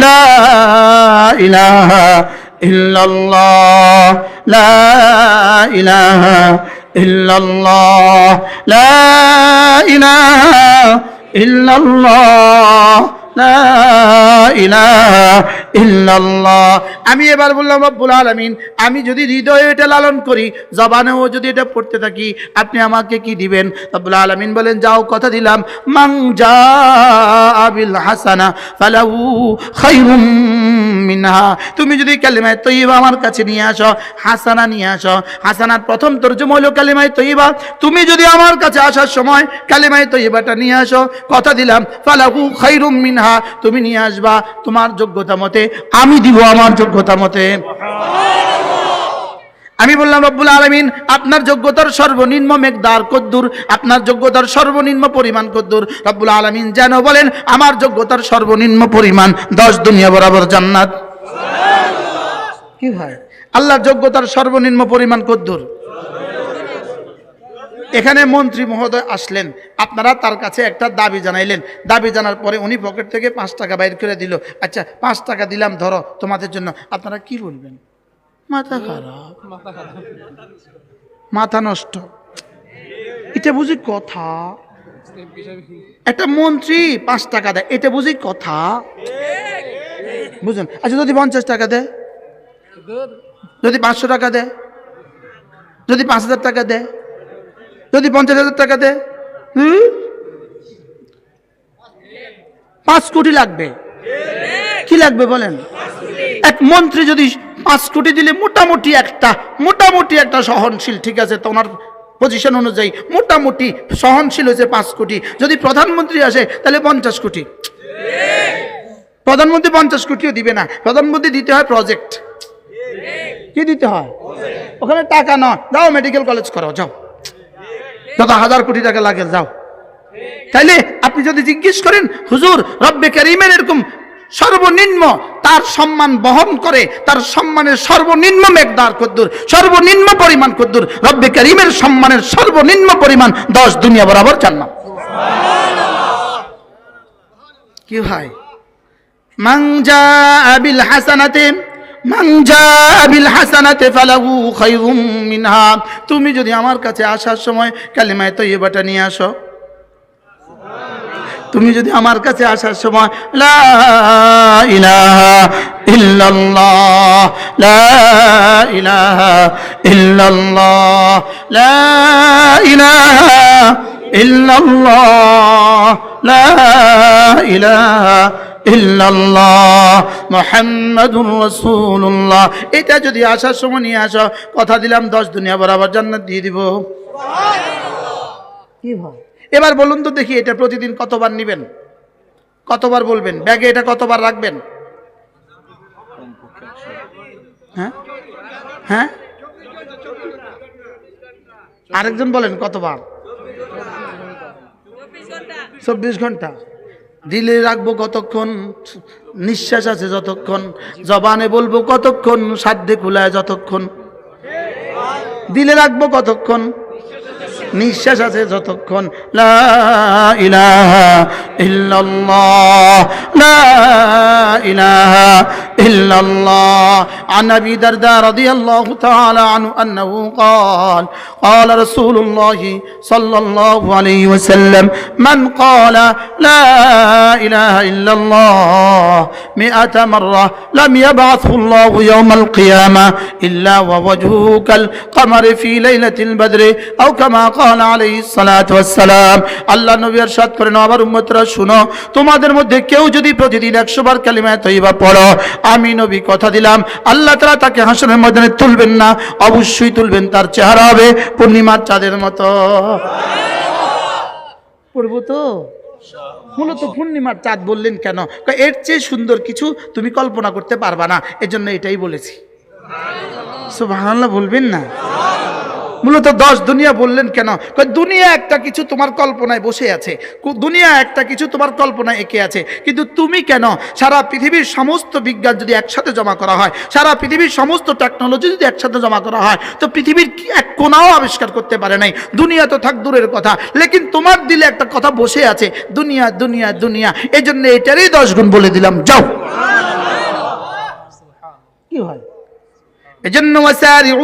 লা ইলাহা ইল্লাল্লাহ, লা ইলাহা ইল্লাল্লাহ, লা ইলাহা ইল্লাল্লাহ, লা ইলাহা ইল্লাল্লাহ। আমি এবার বললাম রব্বুল আলামিন, আমি যদি হৃদয়ে এটা লালন করি, জবানেও যদি এটা পড়তে থাকি, আপনি আমাকে কি দিবেন? রব্বুল আলামিন বলেন, যাও কথা দিলাম, মান জাআ বিল হাসানা ফালাহু খায়রুম মিনহা। তুমি যদি কালিমায়ে তয়্যিবা আমার কাছে নিয়ে আসো, হাসানা নিয়ে আসো। হাসানার প্রথম তরজমা হলো কালিমায়ে তয়্যিবা। তুমি যদি আমার কাছে আসার সময় কালিমায়ে তয়্যিবাটা নিয়ে আসো, কথা দিলাম ফালাহু খায়রুম মিনহা, তুমি নিয়ে আসবা তোমার যোগ্যতা মতে, আমি দিব আমার যোগ্যতা মতে। আমি বললাম রব্বুল আলামিন, আপনার যোগ্যতার সর্বনিম্ন মেকদার কদ্দুর, আপনার যোগ্যতার সর্বনিম্ন পরিমাণ কদ্দুর? রব্বুল আলামিন যেন বলেন, আমার যোগ্যতার সর্বনিম্ন পরিমাণ 10 দুনিয়া বরাবর জান্নাত। কি ভাই, আল্লাহর যোগ্যতার সর্বনিম্ন পরিমাণ কদ্দুর? এখানে মন্ত্রী মহোদয় আসলেন, আপনারা তার কাছে একটা দাবি জানাইলেন। দাবি জানার পরে উনি পকেট থেকে 5 টাকা বাইর করে দিল। আচ্ছা 5 টাকা দিলাম, ধরো তোমাদের জন্য। আপনারা কি বলবেন? মাথা খারাপ, মাথা নষ্ট, এটা বুঝি কথা? একটা মন্ত্রী 5 টাকা দেয়, এটা বুঝি কথা? বুঝুন। আচ্ছা যদি 50 টাকা দেয়, যদি 500 টাকা দেয়, যদি 5000 টাকা দেয়, যদি 50,000 টাকা দেয়, 5 কোটি লাগবে। কি লাগবে বলেন? এক মন্ত্রী যদি 5 কোটি দিলে মোটামুটি একটা সহনশীল, ঠিক আছে, তো ওনার পজিশন অনুযায়ী মোটামুটি সহনশীল হয়েছে 5 কোটি। যদি প্রধানমন্ত্রী আসে তাহলে 50 কোটি। প্রধানমন্ত্রী 50 কোটিও দিবে না, প্রধানমন্ত্রী দিতে হয় প্রজেক্ট। কি দিতে হয়? ওখানে টাকা নয়, যাও মেডিকেল কলেজ করো, যাও, যত 1000 কোটি টাকা লাগে যাও। তাইলে আপনি যদি জিজ্ঞেস করেন, হুজুর রব্বে কারীমের এরকম সর্বনিম্ন তার সম্মান বহন করে, তার সম্মানের সর্বনিম্ন মেকদার কদ্দুর, সর্বনিম্ন পরিমাণ কদ্দুর? রব্বে কারীমের সম্মানের সর্বনিম্ন পরিমাণ 10 দুনিয়া বরাবর জান্নাত। কি ভাই, মান জাআ বিল হাসানাতি, মান জাআ বিল হাসানাতি ফালাহু খায়রুম মিনহা। তুমি যদি আমার কাছে আসার সময় কালিমায়ে তয়্যিবাটা নিয়ে আসো, তুমি যদি আমার কাছে আসার সময় লা ইলাহা ইল্লাল্লাহ, লা ইলাহা ইল্লাল্লাহ, লা ইলাহা ইল্লাল্লাহ, লা ইলাহা ইল্লাল্লাহ মুহাম্মাদুর রাসূলুল্লাহ, এটা যদি আসার সময় নিয়ে আসো, কথা দিলাম 10 দুনিয়া বরাবর জান্নাত দিয়ে দিব। কি ভাই, এবার বলুন তো দেখি, এটা প্রতিদিন কতবার নেবেন? কতবার বলবেন? ব্যাগে এটা কতবার রাখবেন? হ্যাঁ হ্যাঁ, আরেকজন বলেন কতবার? 24 ঘন্টা। দিলে রাখবো কতক্ষণ? নিঃশ্বাস আছে যতক্ষণ। জবানে বলবো কতক্ষণ? সাধ্যে কুলায় যতক্ষণ। দিলে রাখবো কতক্ষণ? নিঃশ্বাস আছে যতক্ষণ। লা ইলাহা ইল্লাল্লাহ, লা ইলাহা ইল্লাল্লাহ। عن أبي الدرداء رضي الله تعالى عنه أنه قال قال رسول الله صلى الله عليه وسلم من قال لا إله إلا الله 100 مرة لم يبعثه الله يوم القيامة إلا ووجهه كالقمر في ليلة البدر أو كما قال عليه الصلاة والسلام। আল্লাহ নবী ইরশাদ করেন, আমার উম্মতরা শুনো, তোমাদের মধ্যে কেউ যদি প্রতিদিন 100 বার কালিমা তয়্যিবা পড়ো, আমি নবী কথা দিলাম আল্লাহ তাআলা তাকে হাসরের ময়দানে তুলবেন না, অবশ্যই তুলবেন, তার চেহারা হবে পূর্ণিমার চাঁদের মতো। পড়বো তো? মূলত পূর্ণিমার চাঁদ বললেন কেন? এর চেয়ে সুন্দর কিছু তুমি কল্পনা করতে পারবা না, এজন্য এটাই বলেছি। সুবহানাল্লাহ বলবেন না? মূলত 10 দুনিয়া বললেন কেন? দুনিয়া একটা কিছু তোমার কল্পনায় বসে আছে, দুনিয়া একটা কিছু তোমার কল্পনায় এঁকে আছে, কিন্তু তুমি কেন? সারা পৃথিবীর সমস্ত বিজ্ঞান যদি একসাথে জমা করা হয়, সারা পৃথিবীর সমস্ত টেকনোলজি যদি একসাথে জমা করা হয়, তো পৃথিবীর এক কোনাও আবিষ্কার করতে পারে নাই। দুনিয়া তো থাক দূরের কথা, লেকিন তোমার দিলে একটা কথা বসে আছে, দুনিয়া দুনিয়া দুনিয়া। এই জন্য এটারই 10 গুণ বলে দিলাম, যাও। কি হয়? এজন্য ওয়াসারিউ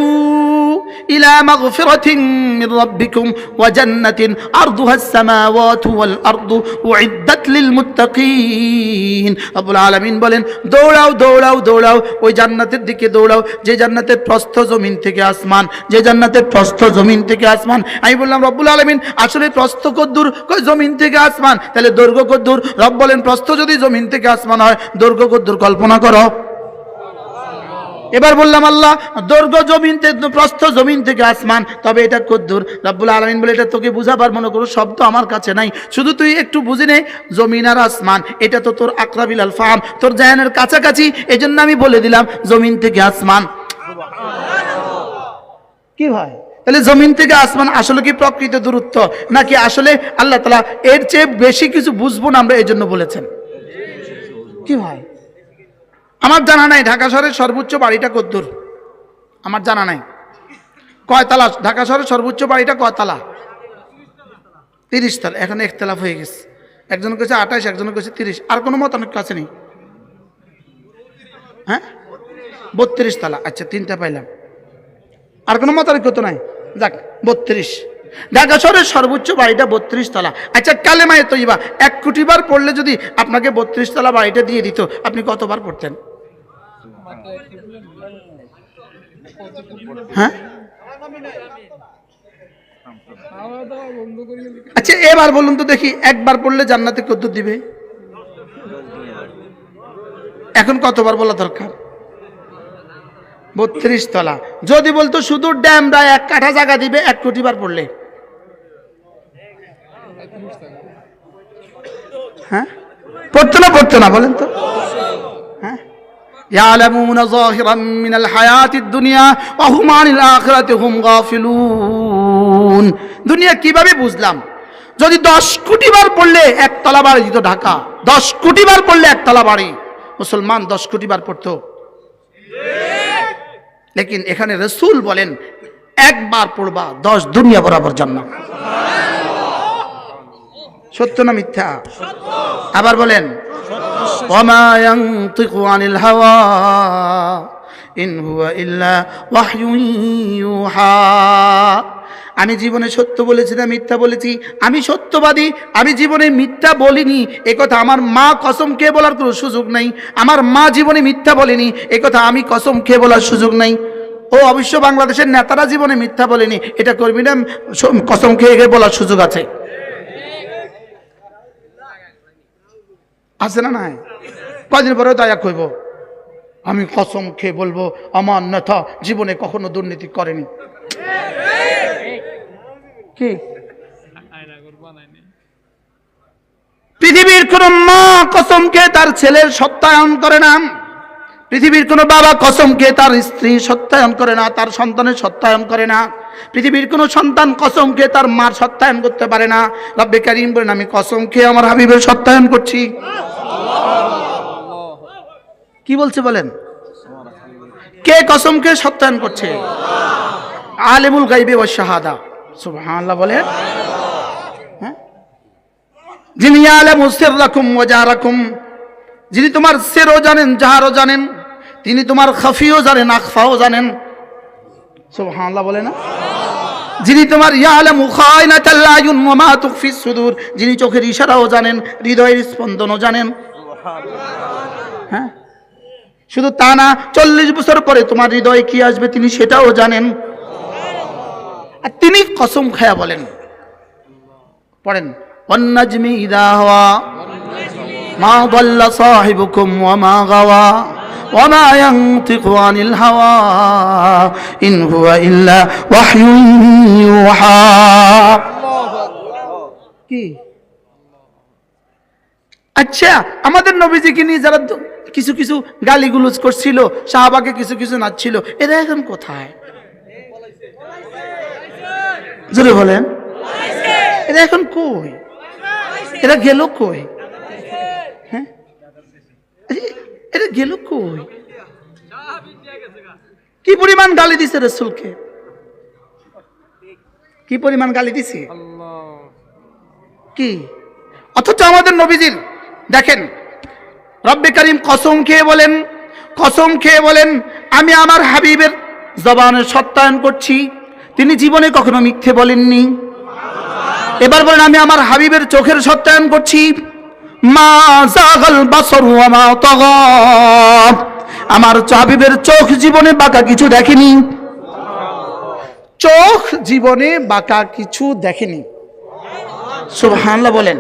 ইলা মাগফিরাতিন মির রাব্বিকুম ওয়া জান্নাতিন আরদুহাস সামাওয়াতু ওয়াল আরদু উইদ্দাত লিল মুত্তাকিন। রব্বুল আলামিন বলেন, দৌড়াও দৌড়াও দৌড়াও ওই জান্নাতের দিকে দৌড়াও যে জান্নাতের প্রস্থ জমিন থেকে আসমান, যে জান্নাতের প্রস্থ জমিন থেকে আসমান। আমি বললাম রব্বুল আলামিন আসলে প্রস্থ কদ্দূর? কই জমিন থেকে আসমান। তাহলে দৈর্ঘ্য কদ্দূর? রব বলেন প্রস্থ যদি জমিন থেকে আসমান হয় দৈর্ঘ্য কদ্দূর কল্পনা করো। এবার বললাম আল্লাহ দৈর্ঘ্য জমিন থেকে প্রস্থ জমিন থেকে আসমান, তবে এটা কদ্দূর? রব্বুল আলামিন বলে এটা তোকে বুঝাবার মনে করো শব্দ আমার কাছে নাই, শুধু তুই একটু বুঝে নে জমিন আর আসমান এটা তো তোর আকরাবিল আল ফাহাম, তোর জাহানের কাছাকাছি, এজন্য আমি বলে দিলাম জমিন থেকে আসমান। কি ভাই, তাহলে জমিন থেকে আসমান আসলে কি প্রকৃত দূরত্ব, নাকি আসলে আল্লাহ তাআলা এর চেয়ে বেশি কিছু বুঝবো না আমরা এজন্য বলেছেন? কি ভাই, আমার জানা নাই ঢাকা শহরের সর্বোচ্চ বাড়িটা কদ্দূর, আমার জানা নাই। কয়তলা ঢাকা শহরের সর্বোচ্চ বাড়িটা? কয়তলা? 30 তলা। এখন একতলাফ হয়ে গেছে, একজন কেছে 28, একজন কেছে 30। আর কোনো মত অনেক কাছে নেই। হ্যাঁ 32 তলা। আচ্ছা 3টা পাইলাম, আর কোনো মত অনেক কত নাই, যাক 32। ঢাকা শহরের সর্বোচ্চ বাড়িটা 32 তলা। আচ্ছা কালেমায়ে তৈয়বা 1 কোটি বার পড়লে যদি আপনাকে 32 তলা বাড়িটা দিয়ে দিত, আপনি কতবার পড়তেন? হ্যাঁ আচ্ছা এবার বলুন তো দেখি, একবার পড়লে জান্নাতে কত দিবে? এখন কতবার বলা দরকার? 32 তলা। যদি বলতো শুধু ড্যামরা 1 কাঠা জায়গা দিবে 1 কোটি বার পড়লে, হ্যাঁ পড়তো না বলেন তো? হ্যাঁ ইয়ালামুনা যাহিরাম মিনাল হায়াতিদ দুনিয়া ওয়া হুম আনিল আখিরাতি হুম গাফিলুন। দুনিয়া কিভাবে বুঝলাম? যদি 10 কোটি বার পড়লে 1 তলা বাড়ি দিত ঢাকা, 10 কোটি বার পড়লে 1 তলা বাড়ি। মুসলমান 10 কোটি বার পড়তো, লেকিন এখানে রাসূল বলেন একবার পড়বা 10 দুনিয়া বরাবর জান্নাত। সত্য না মিথ্যা? আবার বলেন ওয়ামা ইয়ানতিকু আনিল হাওয়া ইন হুয়া ইল্লা ওয়াহয়ুন ইউহা। আমি জীবনে সত্য বলেছি না মিথ্যা বলেছি? আমি সত্যবাদী, আমি জীবনে মিথ্যা বলিনি, একথা আমার মা কসম খেয়ে বলার কোনো সুযোগ নাই। আমার মা জীবনে মিথ্যা বলেনি, একথা আমি কসম খেয়ে বলার সুযোগ নাই। ও অবশ্য বাংলাদেশের নেতারা জীবনে মিথ্যা বলেনি, এটা করবি না কসম খেয়ে বলার সুযোগ আছে। আছে না নাই? কদিন পরে দয়া কইব আমি কসম খেয়ে বলবো আমার নেতা জীবনে কখনো দুর্নীতি করেনি। কি পৃথিবীর কোন মা কসম খেয়ে তার ছেলের সত্যায়ন করে না, পৃথিবীর কোন বাবা কসম খেয়ে তার স্ত্রী সত্যায়ন করে না, তার সন্তানের সত্যায়ন করে না, পৃথিবীর কোন সন্তান কসম খেয়ে তার মার সত্যায়ন করতে পারে না। রব্বে কারীম বলেন আমি কসম খেয়ে আমার হাবিবের সত্যায়ন করছি। কি বলছে বলেন? কে কসম খেয়ে সত্যায়ন করছে? আলিমুল গায়বি ওয়াশ শাহাদা। সুবহানাল্লাহ বলেন। হ্যাঁ যিনি ইয়ালামু সিররাকুম ওয়া জাহরাকুম, যিনি তোমার সিরও জানেন জাহারও জানেন, তিনি তোমার খাফিও জানেন আখফাও জানেন। সুবহানাল্লাহ বলে না? যিনি তোমার ইয়ালামু খায়নাতাল আয়ুন ওয়া মা তুখফিস সুদূর, যিনি চোখের ইশারাও জানেন হৃদয়ের স্পন্দনও জানেন। হ্যাঁ শুধু তা না, 40 বছর পরে তোমার হৃদয়ে কি আসবে তিনি সেটাও জানেন। আর তিনি কসম খায়া বলেন, পড়েন ওয়ান নাজমি ইযা হাওয়া মা দাল্লা সাহিবুকুম ওয়া মা গাওয়া ওয়া মা ইয়ানতিকু আনিল হাওয়া ইন হুয়া ইল্লা ওয়াহয়ুন ইউহা। কি আচ্ছা আমাদের নবীজিকে নিয়ে যারা কিছু কিছু গালিগুলোজ করছিল, সাহাবাকে কিছু কিছু নাচছিল, এরা এখন কোথায়? জোরে বলেন, এরা এখন কই? এরা গেল কই? হ্যাঁ এরা গেল কই? কি পরিমাণ গালি দিছে রাসূলকে, কি পরিমাণ গালি দিছে কি! অথচ আমাদের নবীজির দেখেন রব্বে কারীম কসম খেয়ে বলেন আমি আমার হাবিবের জবানের সত্যায়ন করছি, তিনি জীবনে কখনো মিথ্যে বলেননি। এবার বলেন, আমি আমার হাবিবের চোখের সত্যায়ন করছি, মা যাগাল বাসর ওয়া মা তাগা, আমার হাবিবের চোখ জীবনে বাঁকা কিছু দেখেনি। চোখ জীবনে বাঁকা কিছু দেখেনি। সুবহানাল্লাহ বলেন।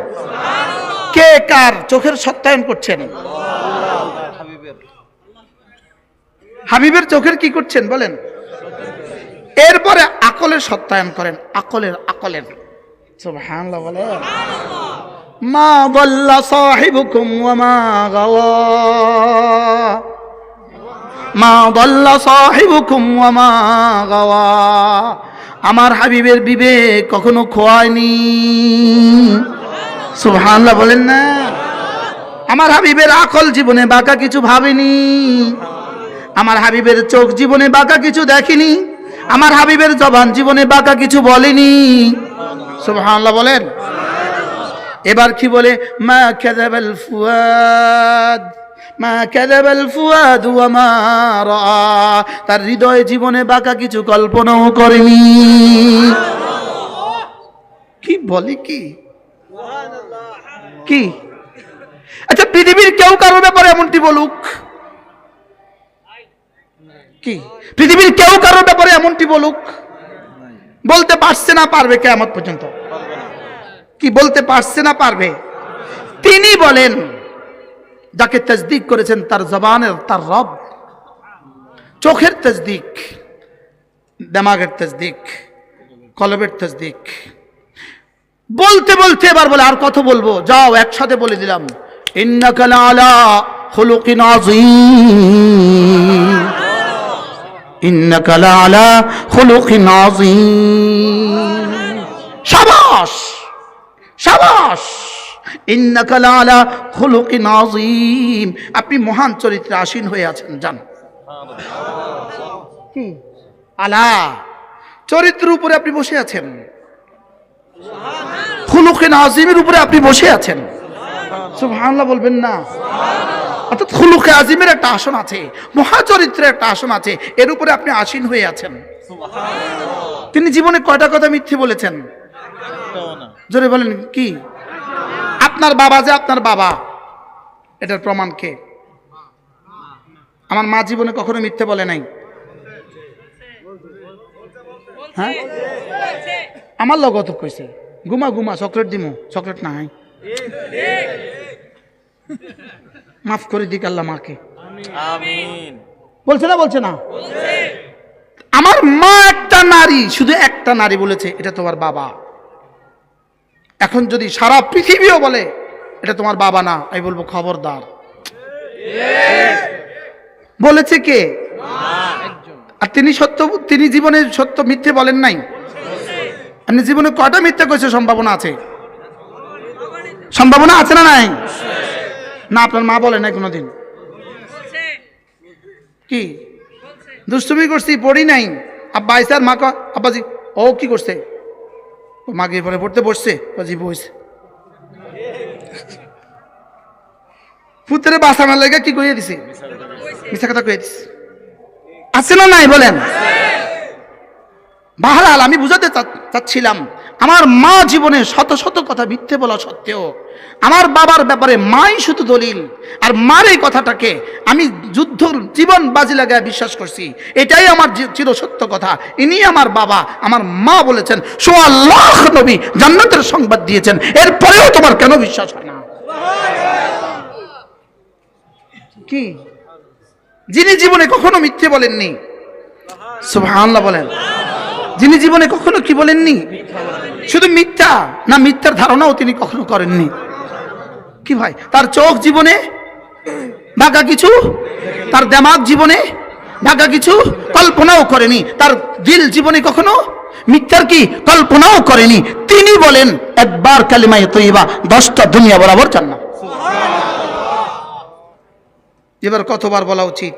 কে কার চোখের সত্যায়ন করছেন? হাবিবের চোখের কি করছেন বলেন? এরপরে আকলের সত্যায়ন করেন, আকলের। সুবহানাল্লাহ বলেন। মা দাল্লা সাহিবুকুম ওয়া মা গাওয়া, মা দাল্লা সাহিবুকুম ওয়া মা গাওয়া, আমার হাবিবের বিবেক কখনো খোয়ায়নি। সুবহানাল্লাহ বলেন না। আমার হাবিবের আকল জীবনে বাঁকা কিছু ভাবেনি, আমার হাবিবের চোখ জীবনে বাঁকা কিছু দেখেনি, আমার হাবিবের জবান জীবনে বাঁকা কিছু বলেনি। সুবহানাল্লাহ বলেন। এবার কি বলে? মা কাযাবাল ফুয়াদ, মা কাযাবাল ফুয়াদ ওয়া মা রাআ, তার হৃদয় জীবনে বাঁকা কিছু কল্পনাও করেনি। কি বলে কি? কি? আচ্ছা, পৃথিবীর কেউ কারোর ব্যাপারে এমনটি বলুক? কি পৃথিবীর কেউ কারোর ব্যাপারে এমনটি বলুক? বলতে পারছে না, পারবে কিয়ামত পর্যন্ত? কি বলতে পারছে না, পারবে? তিনি বলেন, যাকে তাসদীক করেছেন তার জবানের, তার রব। চোখের তাসদীক, দিমাগের তাসদীক, কলবের তাসদীক। বলতে বলতে এবার বলে, আর কত বলবো? যাও একসাথে বলে দিলাম, ইন্নাকা লাআলা খুলুকিন আযীম, ইন্নাকা লাআলা খুলুকিন আযীম। শাবাশ শাবাশ, ইন্নাকা লাআলা খুলুকিন আযীম, আপনি মহান চরিত্রে আসীন হয়ে আছেন। যান। কি আলা, চরিত্রের উপরে আপনি বসে আছেন, খুলুকিন আযীমের উপরে আপনি বসে আছেন। সুবহানাল্লাহ বলবেন না? অর্থাৎ খুলুকে আযীমের একটা আসন আছে, মহাচরিত্রের একটা আসন আছে, এর উপরে আপনি আসীন হয়ে আছেন। তিনি জীবনে কয়টা কথা মিথ্যে বলেছেন? জোরে বলেন। কি? আপনার বাবা যে আপনার বাবা, এটার প্রমাণ কে? আমার মা জীবনে কখনো মিথ্যে বলে নাই। হ্যাঁ, আমার লগত কইছে, ঘুমা ঘুমা, চকলেট দিমু, চকলেট নাই। মাফ করে দিক আল্লাহ মাকে। আমিন। বলছে না? বলছে না? আমার মা একটা নারী, শুধু একটা নারী বলেছে এটা তোমার বাবা। এখন যদি সারা পৃথিবীও বলে এটা তোমার বাবা না, আমি বলবো খবরদার। বলেছে কে? আর তিনি জীবনে সত্য মিথ্যে বলেন নাই। আপনি জীবনে কয়টা মিথ্যে কইছে? সম্ভাবনা আছে, সম্ভাবনা আছে না নাই? না, আপনার মা বলে নাই কোনোদিন? কি দুষ্টুমি করছি, পড়ি নাই? আব্বা আইসে আর মা কয়, আব্বাজি ও কি করছে? মাকে পরে পড়তে বসছে, জি বসছে। পুত্রে বাঁচানোর লাগে কি কইয়ে দিছে? মিথ্যা কথা কইয়ে দিছে। আছে না নাই বলেন? বাহরাল, আমি বুঝাতে চাচ্ছিলাম, আমার মা জীবনে শত শত কথা মিথ্যে বলা সত্ত্বেও আমার বাবার ব্যাপারে মাই শুধু দলিল, আর মার এই কথাটাকে আমি যুদ্ধ জীবন বাজি লাগায় বিশ্বাস করছি। এটাই আমার চিরসত্য কথা। ইনি আমার বাবা, আমার মা বলেছেন, ১৬ লাখ নবী জান্নাতের সংবাদ দিয়েছেন, এরপরেও তোমার কেন বিশ্বাস হয় না? কি? যিনি জীবনে কখনো মিথ্যে বলেননি, সুবহানাল্লাহ বলেন, যিনি জীবনে কখনো কি বলেননি? শুধু মিথ্যা না, মিথ্যার ধারণাও তিনি কখনো করেননি। কি ভাই, তার চোখ জীবনে বাঁকা কিছু, তার দিমাগ জীবনে বাঁকা কিছু কল্পনাও করেনি, তার দিল জীবনে কখনো মিথ্যার কি কল্পনাও করেনি। তিনি বলেন, একবার কালিমায়ে তয়্যিবা 10টা দুনিয়া বরাবর জান্নাত। এবার কতবার বলা উচিত?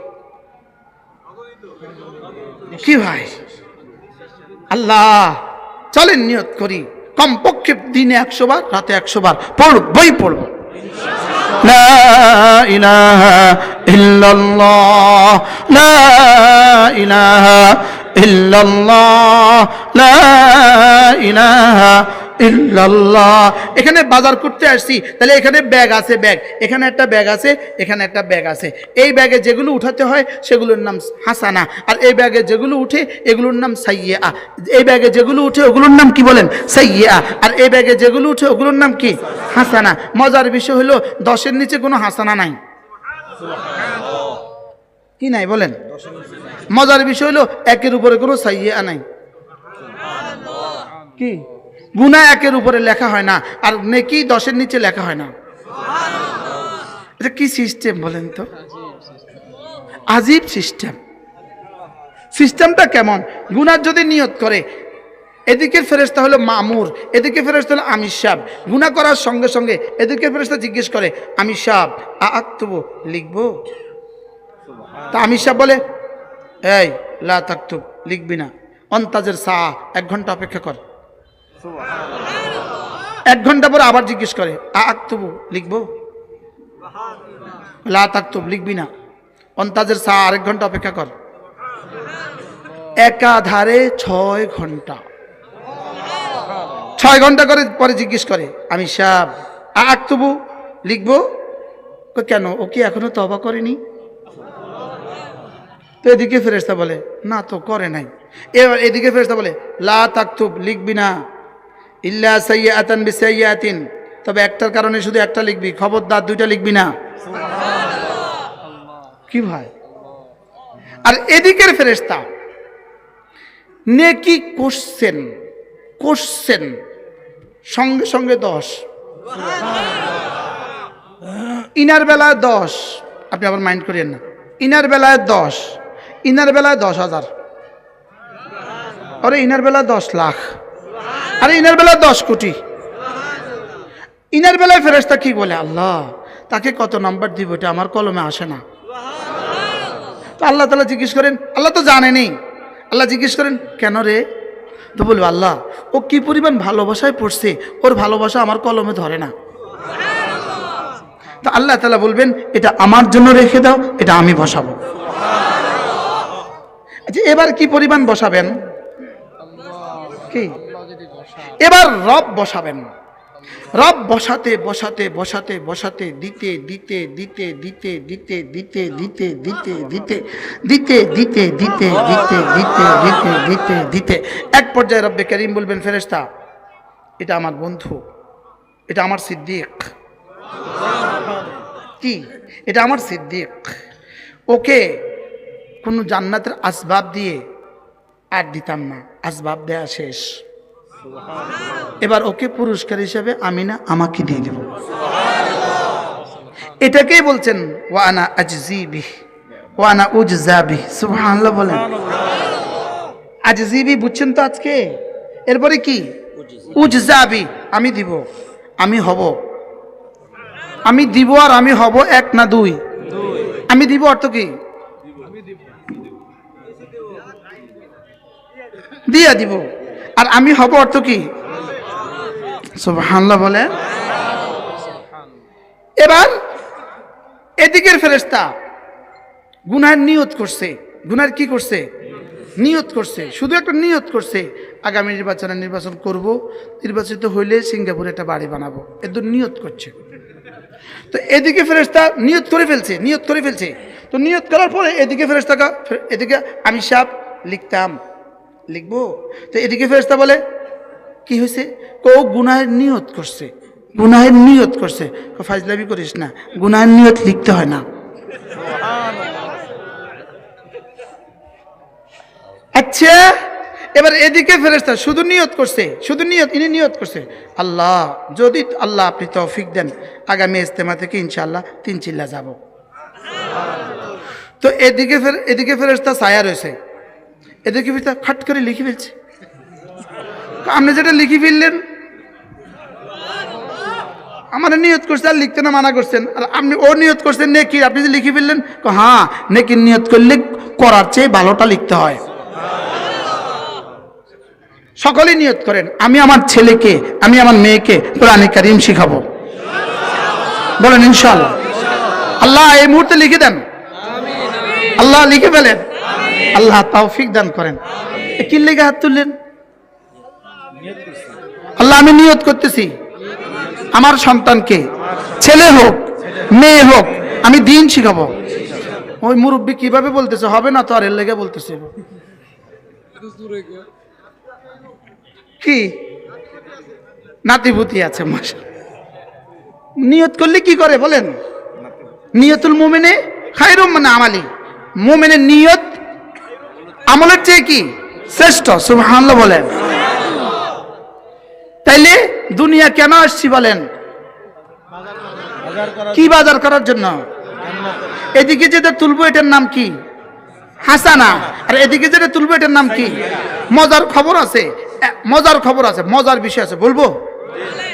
কি ভাই, আল্লাহ চলেন নিয়ত করি, কমপক্ষে দিনে 100 বার, রাতে 100 বার পড়বই পড়ব। লা ইলাহা ইল্লাল্লাহ লা ইলাহা ইল্লাল্লাহ লা ইলাহা ইল্লাল্লাহ। এখানে বাজার করতে আসছি, তাহলে এখানে ব্যাগ আছে, ব্যাগ এখানে একটা ব্যাগ আছে, এখানে একটা ব্যাগ আছে। এই ব্যাগে যেগুলো উঠাতে হয় সেগুলোর নাম হাসানা, আর এই ব্যাগে যেগুলো উঠে এগুলোর নাম সাইয়্যা। এই ব্যাগে যেগুলো উঠে ওগুলোর নাম কি বলেন? সাইয়্যা। আর এই ব্যাগে যেগুলো উঠে ওগুলোর নাম কি? হাসানা। মজার বিষয় হলো 10-এর নিচে কোনো হাসানা নাই। কি নাই বলেন? মজার বিষয় হলো 1-এর উপরে কোনো সাইয়্যা নাই। কি গুনাহ 1-এর উপরে লেখা হয় না, আর নেকি 10-এর নিচে লেখা হয় না। এটা কি সিস্টেম বলেন তো? আজীব সিস্টেম। সিস্টেমটা কেমন? গুনার যদি নিয়ত করে, এদিকের ফেরেশতা হলো মামুর, এদিকে ফেরেশতা হলো আমির সাহেব। গুনাহ করার সঙ্গে সঙ্গে এদিকে ফেরেশতা জিজ্ঞেস করে, আমির সাহেব আক্তবু লিখবো? তা আমির সাহেব বলে, এই লা তাকতুব লিখবি না, অন্তাজের সা 1 ঘন্টা অপেক্ষা কর। 1 ঘন্টা পরে আবার জিজ্ঞেস করে, আক্তবু লিখবো? লা তাকতুব লিখবি না, অন্তাজের সা 1 ঘন্টা অপেক্ষা কর। একাধারে 6 ঘন্টা। 6 ঘন্টা করে পরে জিজ্ঞেস করে, আমি সাহেব আক্তবু লিখবো? কেন, ও কি এখনো তওবা করেনি? তো এদিকে ফেরেশতা বলে, না তো করে নাই। এবার এদিকে ফেরেশতা বলে, লা তাকতুব লিখবি না, ইল্লা সাইয়্যাতান বিসাইয়্যাতিন, তবে একটার কারণে শুধু একটা লিখবি, খবরদার 2টা লিখবি না। কি ভাই? আর এদিকের ফেরেশতা নেকি করছেন করছেন সঙ্গে সঙ্গে 10, ইনার বেলায় 10। আপনি আবার মাইন্ড করিয়েন না, ইনার বেলায় 10, ইনার বেলায় 10,000, আরে ইনার বেলায় 10 লাখ, আরে ইনার বেলায় 10 কোটি। ইনার বেলায় ফেরেশতা কি বলে, আল্লাহ তাকে কত নাম্বার দিব, এটা আমার কলমে আসে না। তো আল্লাহ তাআলা জিজ্ঞেস করেন, আল্লাহ তো জানেনি, আল্লাহ জিজ্ঞেস করেন কেন রে? তো বলবো, আল্লাহ ও কি পরিমাণ ভালোবাসায় পড়ছে, ওর ভালোবাসা আমার কলমে ধরে না। তো আল্লাহ তাআলা বলবেন, এটা আমার জন্য রেখে দাও, এটা আমি বসাবো। আচ্ছা এবার কি পরিমাণ বসাবেন? কি এবার রব বসাবেন। রব বসাতে বসাতে বসাতে বসাতে দিতে দিতে দিতে দিতে দিতে দিতে দিতে দিতে দিতে দিতে দিতে দিতে দিতে দিতে দিতে দিতে দিতে এক পর্যায়ে রব্বে করিম বলবেন, ফেরেশতা এটা আমার বন্ধু, এটা আমার সিদ্দিক। কি? এটা আমার সিদ্দিক, ওকে কোনো জান্নাতের আসবাব দিয়ে আর দিতাম না, আসবাব দেয়া শেষ। এবার ওকে পুরস্কার হিসেবে আমি না আমাকে দিয়ে দেব। এটাকেই বলছেন ওয়ানা আজজিবি ওয়ানা উজজাবি। সুবহানাল্লাহ বলেন। আজজিবি বুঝছেন তো আজকে? এরপরে কি? উজজাবি, আমি দিব, আমি হব। আমি দিব আর আমি হব 1 না 2? আমি দিব অর্থ কি? দিয়া দিব। আর আমি হব অর্থ কি? সুবহানাল্লাহ বলে। এবার এদিকের ফেরেশতা গুনাহের নিয়ত করছে। গুনাহের কি করছে? নিয়ত করছে। শুধু একটা নিয়ত করছে, আগামী নির্বাচন করব, নির্বাচিত হইলে সিঙ্গাপুরে একটা বাড়ি বানাবো, এত নিয়ত করছে। তো এদিকে ফেরেশতা নিয়ত করে ফেলছে, নিয়ত করে ফেলছে। তো নিয়ত করার পরে এদিকে ফেরেশতা, এদিকে আমি সাহেব লিখতাম, লিখবো? তো এদিকে ফেরেশতা বলে, কি হয়েছে? ও গুনাহের নিয়ত করছে, গুনাহের নিয়ত করছে। ফাজলামি করিস না, গুনাহের নিয়ত লিখতে হয় না। আচ্ছা এবার এদিকে ফেরেশতা শুধু নিয়ত করছে, শুধু নিয়ত, ইনি নিয়ত করছে, আল্লাহ যদি আল্লাহ আপনি তৌফিক দেন আগামী ইজতেমা থেকে ইনশাআল্লাহ 3 চিল্লা যাব। তো এদিকে ফেরেশতা ছায়া রয়েছে, এদিকে ফেরেশতা খাট করে লিখে ফেলছে। আপনি যেটা লিখে ফেললেন, আমার নিয়ত করছে আর লিখতে না মানা করছেন, আর আপনি ও নিয়ত করছেন নেকি, আপনি যে লিখে ফেললেন। হ্যাঁ, নেকির নিয়ত করলে করার চেয়ে ভালোটা লিখতে হয়। সকলেই নিয়ত করেন, আমি আমার ছেলেকে, আমি আমার মেয়েকে কোরআনে কারীম শিখাবো। বলেন ইনশাআল্লাহ। আল্লাহ এই মুহূর্তে লিখে দেন, আল্লাহ লিখে ফেলেন, আল্লাহ তৌফিক দান করেন। কি লেগে হাত তুললেন? আল্লাহ আমি নিয়ত করতেছি আমার সন্তানকে, ছেলে হোক মেয়ে হোক, আমি দিন শিখাবো। ওই মুরব্বী কিভাবে বলতেছে, হবে না তো, আর এর লেগে বলতেছে কি নাতিপুতি আছে। নিয়ত করলে কি করে বলেন? নিয়তুল মুমিনে খায়রুম মিন আমালি, মুমিনের নিয়ত আমলের চেয়ে কি শ্রেষ্ঠ। সুবহানাল্লাহ বলেন। তাইলে দুনিয়া কেন আসছি বলেন? কি বাজার করার জন্য? এদিকে যেটা তুলবো এটার নাম কি? হাসানা। আর এদিকে যেটা তুলবো এটার নাম কি? মজার খবর আছে, মজার খবর আছে, মজার বিষয় আছে, বলবো?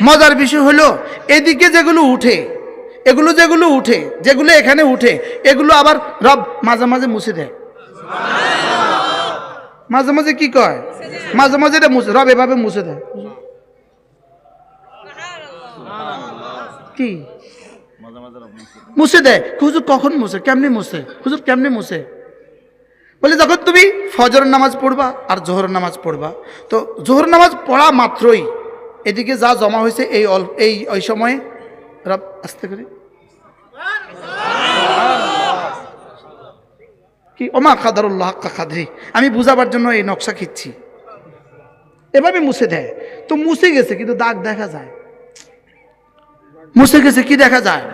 মজার বিষয় হলো এদিকে যেগুলো উঠে, এগুলো যেগুলো উঠে, যেগুলো এখানে উঠে, এগুলো আবার রব মাঝে মাঝে মুছে দেয়। মাঝে মাঝে কি কয়? মাঝে মাঝে এটা মুছে, রব এভাবে মুছে দেয়। কি মুছে দেয়? হুজুর কখন মুছে, কেমনি মুছে? হুজুর কেমনি মুছে? বলে যখন তুমি ফজরের নামাজ পড়বা আর জোহরের নামাজ পড়বা, তো জোহর নামাজ পড়া মাত্রই এদিকে যা জমা হয়েছে এই ওই সময়ে রব আস্তে করে কি ওমা কাদারুল্লাহ হাক্কা কাদরি, আমি বুঝাবার জন্য এই নকশা খিচ্ছি, এভাবে মুছে দেয়। তো মুছে গেছে কিন্তু দাগ দেখা যায়, মুছে গেছে কি দেখা যায়?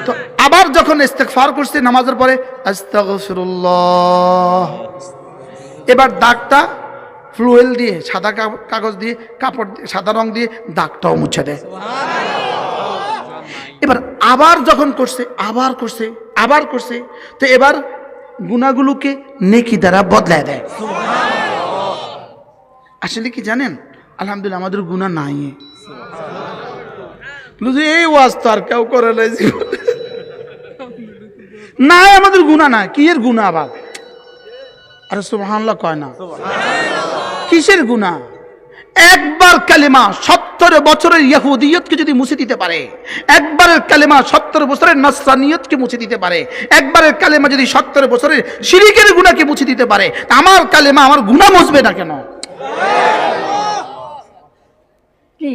তো আবার যখন ইস্তেগফার করছে নামাজের পরে আস্তাগফিরুল্লাহ, এবার দাগটা ফ্লুয়েল দিয়ে, সাদা কাগজ দিয়ে, কাপড় সাদা রং দিয়ে দাগটাও মুছে দেয়। এবার আবার যখন করছে, আবার করছে, আবার করছে, তো এবার গুনাহগুলোকে নেকি দ্বারা বদলায় দেয়। আসলে কি জানেন, আলহামদুলিল্লাহ আমাদের গুনাহ নাই। এই ওয়াজ তো আর কেউ করে নাই, আমাদের গুনাহ নাই। কি এর গুনাহ আবার? আরে সুবহানাল্লাহ কয় না, কিসের গুনাহ? একবার কালেমা 70 বছরের ইহুদিয়তকে যদি মুছে দিতে পারে, একবারের কালেমা 70 বছরের নাসরানিয়তকে মুছে দিতে পারে, একবারের কালেমা যদি 70 বছরের শিরকের গুনাহকে মুছে দিতে পারে, আমার কালেমা আমার গুনাহ মুছবে না কেন? কি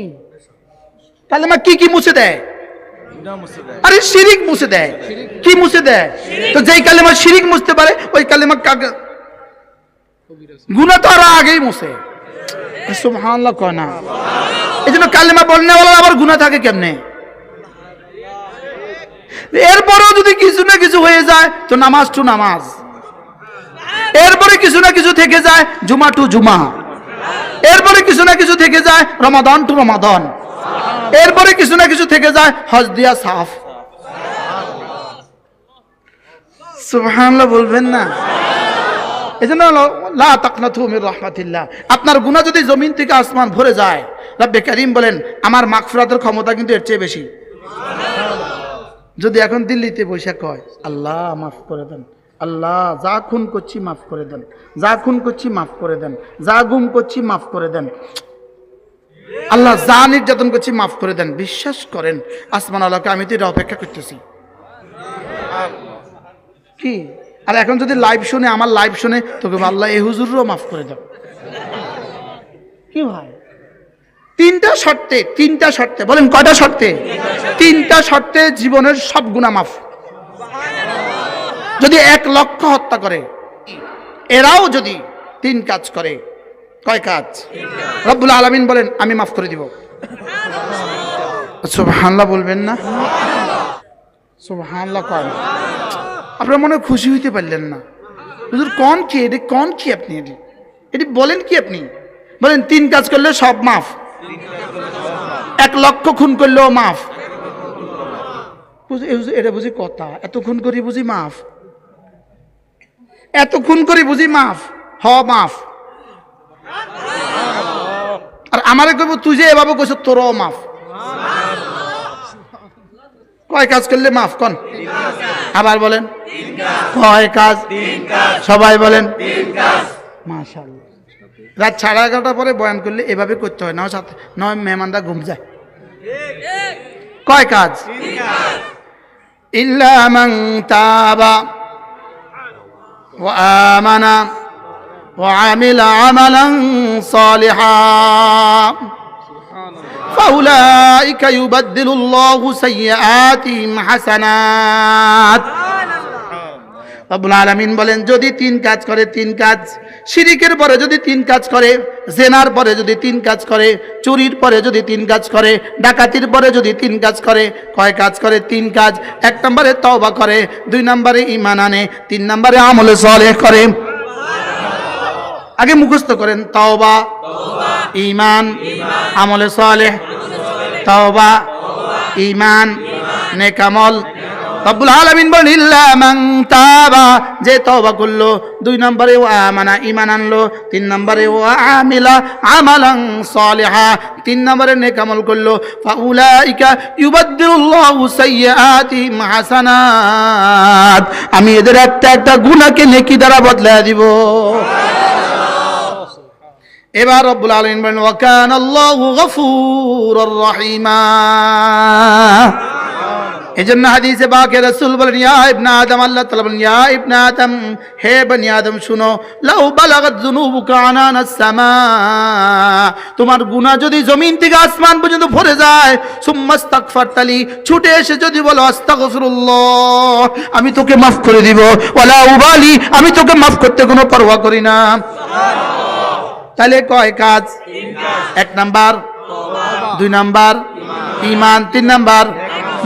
কালেমা কি কি মুছে দেয়? আরে শিরিক মুছে দেয়। কি মুছে দেয়? তো যেই কালেমা শিরিক মুছতে পারে ওই কালেমা গুনাহ তো আর আগেই মুছে। সুবহানাল্লাহ কয় না। এজন্য কালেমা বলনেওয়ালা আবার গুনাহ থাকে কেমনে? এরপরেও যদি কিছু না কিছু হয়ে যায় তো নামাজ টু নামাজ, এরপরে কিছু না কিছু থেকে যায় জুমা টু জুমা, এরপরে কিছু না কিছু থেকে যায় রমাদান টু রমাদান, এরপরে কিছু না কিছু থেকে যায় হজ দিয়া সাফ। সুবহানাল্লাহ বলবেন না? এজন্য লা তাকনাতু মির রাহমাতিল্লাহ। আপনার গুনাহ যদি জমিন থেকে আসমান ভরে যায়, রব্বে কারীম বলেন আমার মাগফিরাতের ক্ষমতা কিন্তু এর চেয়ে বেশি। যদি এখন দিল্লিতে বসে কয় আল্লাহ মাফ করে দেন, আল্লাহ যা খুন করছি মাফ করে দেন, যা খুন করছি মাফ করে দেন, যা গুম করছি মাফ করে দেন, আল্লাহ যা নির্যাতন করছি মাফ করে দেন, বিশ্বাস করেন আসমান আল্লাহকে আমি তো এটা অপেক্ষা করতেছি। কি আর এখন যদি লাইভ শুনে, আমার লাইভ শুনে তোকে আল্লাহ এই হুজুরও মাফ করে দেন। কি ভাই? তিনটা শর্তে, তিনটা শর্তে, বলেন কয়টা শর্তে? তিনটা শর্তে জীবনের সব গুনাহ মাফ। যদি 1 লক্ষ হত্যা করে, এরাও যদি 3 কাজ করে, কয় কাজ? রব্বুল আলামিন বলেন আমি মাফ করে দিব। সুবহানাল্লাহ বলবেন না? সুবহানাল্লাহ কয় না? আপনারা মনে খুশি হইতে পারলেন না? হুজুর কোন কি এটি, কোন কি আপনি এটি বলেন কি আপনি? বলেন 3 কাজ করলে সব মাফ, 1 লক্ষ খুন করলেও মাফ। এটা বুঝি কথা? এত খুন করি বুঝি মাফ? এত খুন করি বুঝি মাফ? হ মাফ। আর আমারে কইব তুই যে এভাবে কইছ তোরও মাফ। কয় কাজ করলে মাফ কোন? আবার বলেন কয় কাজ? সবাই বলেন মাশাআল্লাহ। রাত 11:30 পরে বয়ান করলে এভাবে করতে হয়, নয় মেহমানরা ঘুম যায়। কয় কাজ? ইল্লা মান তাবা ওয়া আমানা ওয়া আমিলা আমালান সালিহা ফাউলাইকা ইউবাদদিলুল্লাহু সাইয়্যাতিহিম হাসানাত। রব্বুল আলামিন বলেন, যদি 3 কাজ করে, 3 কাজ, শিরিকের পরে যদি 3 কাজ করে, জেনার পরে যদি 3 কাজ করে, চুরির পরে যদি 3 কাজ করে, ডাকাতির পরে যদি 3 কাজ করে, কয় কাজ করে? 3 কাজ। 1 নম্বরে তওবা করে, 2 নম্বরে ঈমান আনে, 3 নম্বরে আমলে সালেহ করে। আগে মুখস্থ করেন, তওবা, ঈমান, আমলে সালেহ। তওবা, ঈমান, নেক আমল। রব্বুল আলামিন বলেন, ইল্লা মান তাবা, যে তওবা করলো, 2 নম্বরে ওয়া আমানা, ঈমান আনলো, 3 নম্বরে ওয়া আমিলা আমালান সালিহা, 3 নম্বরে নেক আমল করলো, ফাউলাইকা ইউবাদদিলুল্লাহু সাইয়্যাতিহিম হাসানাত, আমি এদের একটা একটা গুনাহকে নেকি দ্বারা বদলায় দিব। এবার রব্বুল আলামিন বলেন, ওয়া কানাল্লাহু গফুরুর রহিমা। এজন্য হাদিসে পাকে রাসূল বলেন, ইয়া ইবনে আদম, আল্লাহ তাআলা বলেন, ইয়া ইবনে আদম, হে বনি আদম শুনো, লাউ বালাগাত যুনুবুকা আনানাস সামা, তোমার গুনাহ যদি জমিন থেকে আসমান পর্যন্ত ভরে যায়, সুম্মাস্তাগফারতালি, ছুটে এসে যদি বলো আস্তাগফিরুল্লাহ, আমি তোকে মাফ করে দিব, ওয়ালা উবালি, আমি তোকে মাফ করতে কোনো পরোয়া করি না। তাহলে কয় কাজ? 1 নাম্বার তওবা, 2 নাম্বার ঈমান, 3 নাম্বার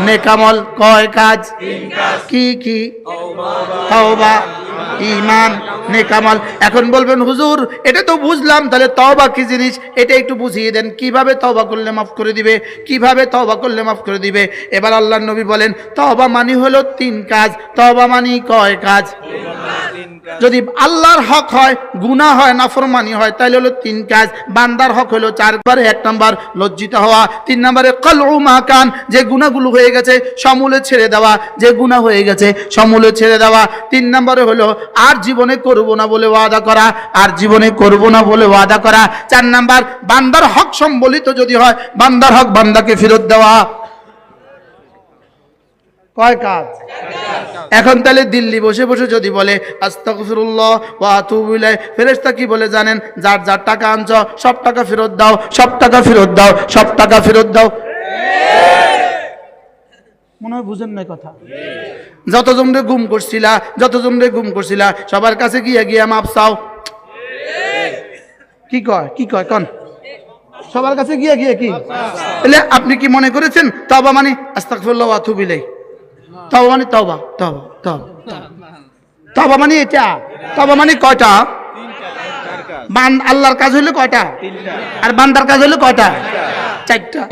নেক আমল। কয় কাজ? 3 কাজ। কি কি? তওবা, ঈমান, নেক আমল। এখন বলবেন, হুজুর এটা তো বুঝলাম, তাহলে তওবা কি জিনিস এটা একটু বুঝিয়ে দেন, কিভাবে তওবা করলে মাফ করে দিবে, কিভাবে তওবা করলে মাফ করে দিবে? এবার আল্লাহর নবী বলেন, তওবা মানে হলো 3 কাজ। তওবা মানে কয় কাজ? যদি আল্লাহর হক হয়, গুনাহ হয়, নাফরমানি হয়, তাহলে হলো 3 কাজ। বান্দার হক হলো 4 বার। 1 নাম্বার লজ্জিত হওয়া, 3 নম্বরে কলউ মাকান, যে গুনাহগুলো হয়ে গেছে সমূলে ছেড়ে দেওয়া, যে গুনাহ হয়ে গেছে সমূলে ছেড়ে দেওয়া। 3 নম্বরে হলো আর জীবনে করব না বলে ওয়াদা করা, আর জীবনে করব না বলে ওয়াদা করা। 4 নাম্বার বান্দার হক সম্বলিত যদি হয়, বান্দার হক বান্দাকে ফেরত দেওয়া। কয় কাজ? এখন তাহলে দিল্লি বসে বসে যদি বলে আস্তাগফিরুল্লাহ ওয়া আতুবু ইলাইহি, ফেরেশতা কি বলে জানেন? যার যার টাকা আনছো সব টাকা ফেরত দাও, সব টাকা ফেরত দাও, সব টাকা ফেরত দাও। মনে হয় বুঝেন না কথা। যতজনরে গুম করছিলা, যতজনরে গুম করছিলা, সবার কাছে গিয়ে গিয়ে মাপ চাও। কি কয়? কি কয়? কোন সবার কাছে গিয়ে গিয়ে কি? তাহলে আপনি কি মনে করেছেন তওবা মানে আস্তাগফিরুল্লাহ ওয়া আতুবু ইলাইহি? তওবা মানে তওবা, তওবা, তওবা, তওবা মানে এটা। তওবা মানে কয়টা? আল্লাহর কাজ হইলো কয়টা? 3টা। আর বান্দার কাজ হইলো কয়টা? 4টা।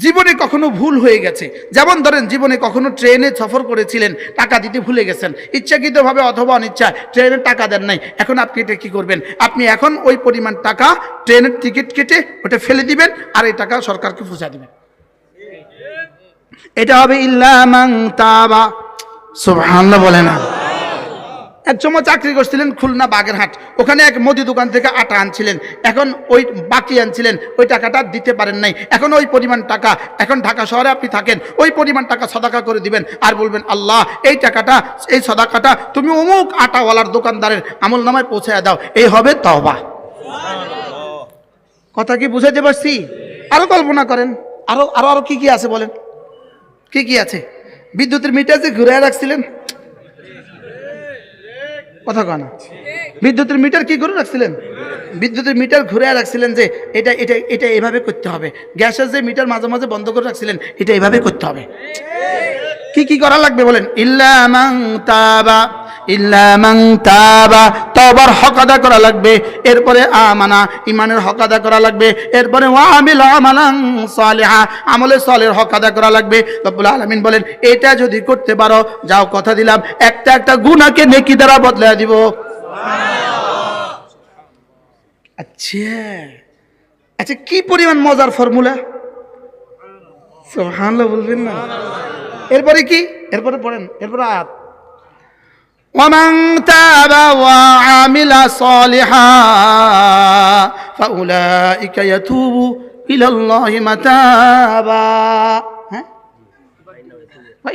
জীবনে কখনো ভুল হয়ে গেছে, যেমন ধরেন জীবনে কখনো ট্রেনে সফর করেছিলেন, টাকা দিতে ভুলে গেছেন, ইচ্ছাকৃতভাবে অথবা অনিচ্ছা ট্রেনের টাকা দেন নাই। এখন আপনি এটা কি করবেন? আপনি এখন ওই পরিমাণ টাকা ট্রেনের টিকিট কেটে ওটা ফেলে দিবেন, আর এই টাকা সরকারকে পৌঁছা দিবেন। এটা হবে ইল্লা মান তাবা। সুবহানাল্লাহ বলে না। এক সময় চাকরি করছিলেন খুলনা বাগেরহাট, ওখানে এক মুদি দোকান থেকে আটা আনছিলেন, এখন ওই বাকি আনছিলেন, ওই টাকাটা দিতে পারেন নাই। এখন ওই পরিমাণ টাকা, এখন ঢাকা শহরে আপনি থাকেন, ওই পরিমাণ টাকা সদাকা করে দিবেন, আর বলবেন আল্লাহ এই টাকাটা, এই সদাকাটা তুমি অমুক আটাওয়ালার দোকানদারের আমল নামায় পৌঁছায় দাও। এই হবে তওবা। কথা কি বুঝাইতে পারছি? আরো কল্পনা করেন, আরো আরো আরো কি কি আছে বলেন? কি কি আছে? বিদ্যুতের মিটার যে ঘুরে রাখছিলেন, কথা কয় না। বিদ্যুতের মিটার কি করে রাখছিলেন? বিদ্যুতের মিটার ঘুরে রাখছিলেন যে এটা এটা এটা এভাবে করতে হবে। গ্যাসের যে মিটার মাঝে মাঝে বন্ধ করে রাখছিলেন, এটা এভাবে করতে হবে। কি কি করা লাগবে বলেন? ইল্লা মান তাবা, ইল্লা মান তাবা, তওবার হক আদা করা লাগবে। এরপরে আমানা, ঈমানের হক আদা করা লাগবে। এরপরে ওয়া আমিলা আমালান সালিহা, আমলে সালেহর হক আদা করা লাগবে। রব্বুল আলামিন বলেন, এটা যদি করতে পারো, যাও কথা দিলাম একটা একটা গুনাহকে নেকি দ্বারা বদলায় দিব। আচ্ছা আচ্ছা, কি পরিমাণ মজার ফর্মুলা! সুবহানাল্লাহ বলবেন না? এরপরে কি? এরপরে পড়েন, এরপরে আয়াত, ওয়ামান তাবা ওয়া আমিলা সালিহা ফাউলাইকা ইয়াতুবু ইলাল্লাহি মাতাবা। হ্যাঁ,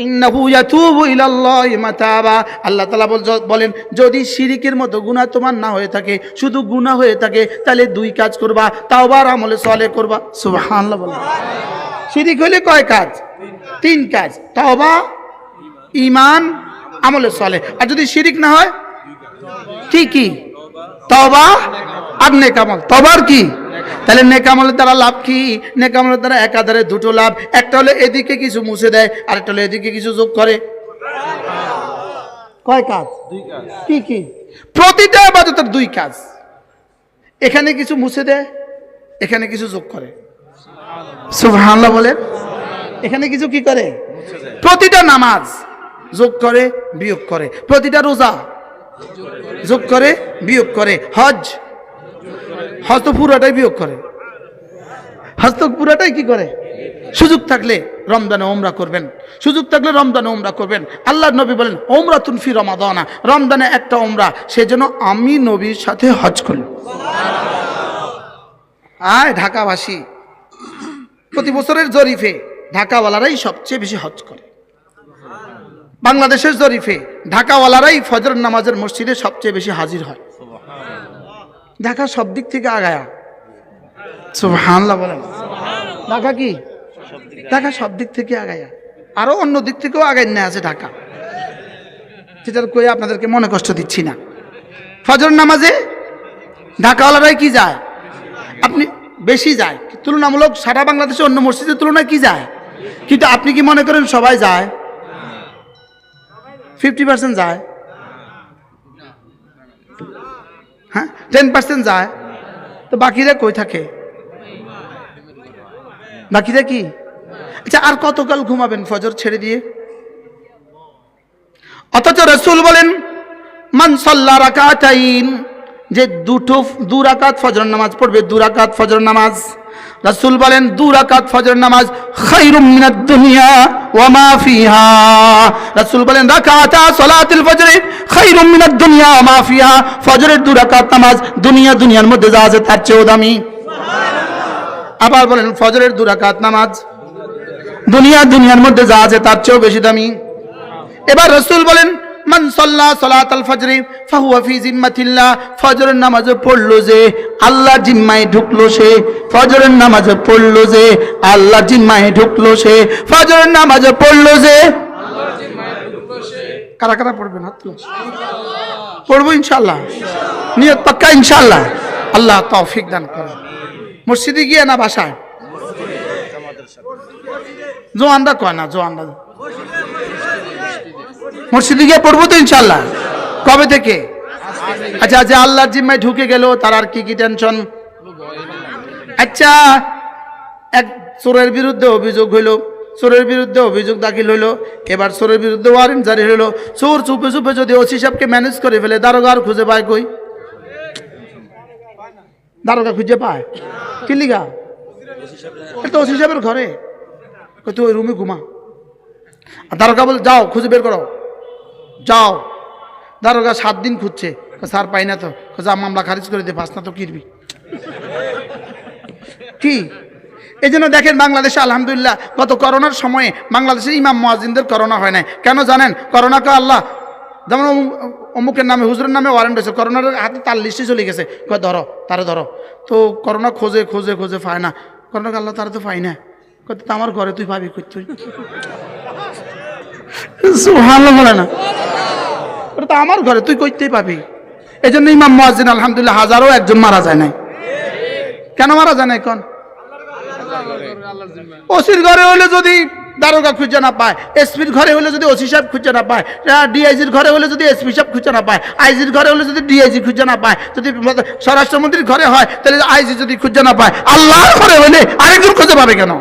ইন্নাহু ইয়াতুবু ইলাল্লাহি মাতাবা। আল্লাহ তাআলা বলেন যদি শিরিকের মতো গুনাহ তোমার না হয়ে থাকে, শুধু গুনাহ হয়ে থাকে, তাহলে দুই কাজ করবা, তাওবার আমলে সালেহ করবা। সুবহানাল্লাহ বলেন। শিরিক হলে কয় কাজ? তিন কাজ, তাওবা, ঈমান, আমলে সালেহ। আর যদি শিরিক না হয় কি কি? তাওবা আর নেক আমল। তাওবার কি? তাহলে নেক আমলের দ্বারা লাভ কি? নেক আমলের দ্বারা একাধারে দুটো লাভ, একটা হলো এদিকে কিছু মুছে দেয়, আরেকটা হলো এদিকে কিছু যোগ করে। কয় কাজ? দুই কাজ। কি কি? প্রতিটা ইবাদতের দুই কাজ। এখানে কিছু মুছে দেয়, এখানে কিছু যোগ করে। সুবহানাল্লাহ বলে। এখানে কিছু কি করে? প্রতিটা নামাজ যোগ করে বিয়োগ করে, প্রতিটা রোজা যোগ করে বিয়োগ করে, হজ তো পুরাটাই বিয়োগ করে, হজ তো পুরাটাই কি করে? সুযোগ থাকলে রমজানে ওমরা করবেন, সুযোগ থাকলে রমজানে ওমরা করবেন। আল্লাহর নবী বলেন ওমরাতুন ফি রমাদানা, রমজানে একটা ওমরা, সেজন্য আমি নবীর সাথে হজ করি। আয় ঢাকাবাসী, প্রতি বছরের জরিফে ঢাকাওয়ালারাই সবচেয়ে বেশি হজ করে। বাংলাদেশের জরিফে ঢাকাওয়ালারাই ফজর নামাজের মসজিদে সবচেয়ে বেশি হাজির হয়। ঢাকা সব দিক থেকে আগায়া। সুবহানাল্লাহ বলেন। ঢাকা কি? ঢাকা সব দিক থেকে আগায়া, আরো অন্য দিক থেকেও আগায় নিয়ে আছে ঢাকা, যেটা কই আপনাদেরকে মনে কষ্ট দিচ্ছি না। ফজর নামাজে ঢাকাওয়ালারাই কি যায়? আপনি বেশি যায় তুলনামূলক, সারা বাংলাদেশে অন্য মসজিদের তুলনায় কি যায়, কিন্তু আপনি কি মনে করেন সবাই যায়? 50% যায়, হ্যাঁ 10% যায়, তো বাকিরা কই থাকে? বাকিরা কি? আচ্ছা আর কতকাল ঘুমাবেন ফজর ছেড়ে দিয়ে? অথচ রাসূল বলেন মান সাল্লা রাকাতাইন, যে দু রাকাত ফজর নামাজ পড়বে, 2 রাকাত ফজর নামাজ, রাসূল বলেন 2 রাকাত ফজর নামাজ খায়রুম মিনাদ দুনিয়া ওয়া মা ফিহা। রাসূল বলেন রাকাতা সালাতুল ফজর খায়রুম মিনাদ দুনিয়া ওয়া মা ফিহা, ফজরের 2 রাকাত নামাজ দুনিয়ার মধ্যে যা আছে তার চেয়েও দামি। সুবহানাল্লাহ। আবার বলেন ফজরের 2 রাকাত নামাজ দুনিয়ার মধ্যে যা আছে তার চেয়েও বেশি দামি। এবার রাসূল বলেন মান সাল্লা সালাতাল ফজর ফাহুয়া ফি জিম্মাতিল্লাহ, ফজরের নামাজ পড়লো যে আল্লাহ জিম্মায় ঢুকলো সে, ফজরের নামাজ পড়লো যে আল্লাহ জিম্মায় ঢুকলো সে, ফজরের নামাজ পড়লো যে আল্লাহ জিম্মায় ঢুকলো সে। কারা কারা পড়বেন হাত তুলো? পড়বো ইনশাআল্লাহ, নিয়ত পাক্কা ইনশাআল্লাহ। আল্লাহ তৌফিক দান করেন। মসজিদে গিয়ে না বাসায়? জোয়ানরা কয় না, জোয়ানরা মসজিদে গিয়ে পড়বো তো ইনশাআল্লাহ। কবে থেকে? আচ্ছা আচ্ছা, আল্লাহর জিম্মায় ঢুকে গেল, তার আর কি কি টেনশন? আচ্ছা এক চোরের বিরুদ্ধে অভিযোগ হইল, চোরের বিরুদ্ধে অভিযোগ দাখিল হইল, এবার চোরের বিরুদ্ধে ওয়ারেন্ট জারি হইল। চোর চুপে চুপে যদি ওসি সাহেবকে ম্যানেজ করে ফেলে, দারোগা আর খুঁজে পায় কই? দারোগা খুঁজে পায় কি লিগা? এটা ওসি সাহেবের ঘরে, তুই ওই রুমে ঘুমা। আর দারোগা বলে যাও খুঁজে বের করো, যাও। দারোগা 7 দিন খুঁজছে, স্যার পাই না তো, মামলা খারিজ করে দিয়ে পাস না তো কিরবি কি? এই জন্য দেখেন বাংলাদেশে আলহামদুলিল্লাহ গত করোনার সময়ে বাংলাদেশের ইমাম মুয়াজ্জিনদের করোনা হয় নাই। কেন জানেন? করোনাকে আল্লাহ, যেমন অমুকের নামে হুজুরের নামে ওয়ারেন্ট হয়েছে, করোনার হাতে তার লিস্টে চলে গেছে, ধরো তারে ধরো, তো করোনা খোঁজে খোঁজে খোঁজে পায় না, করোনাকে আল্লাহ তারা তো পাই না, তো আমার ঘরে তুই পাবি কই? তুই সুবহানাল্লাহ বলে না, ওটা তো আমার ঘরে, তুই কইতেই পাবি। এই জন্য ইমাম মুয়াজ্জিন আলহামদুলিল্লাহ হাজারও একজন মারা যায় নাই। কেন মারা যায় নাই? কোন ওসির ঘরে হইলে যদি দারোগা খুঁজে না পায়, এসপির ঘরে হলে যদি ওসি সাহেব খুঁজে না পায়, ডিআইজির ঘরে হলে যদি এসপি সাহেব খুঁজে না পায়, আইজির ঘরে হলে যদি ডিআইজি খুঁজে না পায়, যদি স্বরাষ্ট্রমন্ত্রীর ঘরে হয় তাহলে আইজি যদি খুঁজে না পায়, আল্লাহর ঘরে হলে আরেকজন খুঁজে পাবে কেন?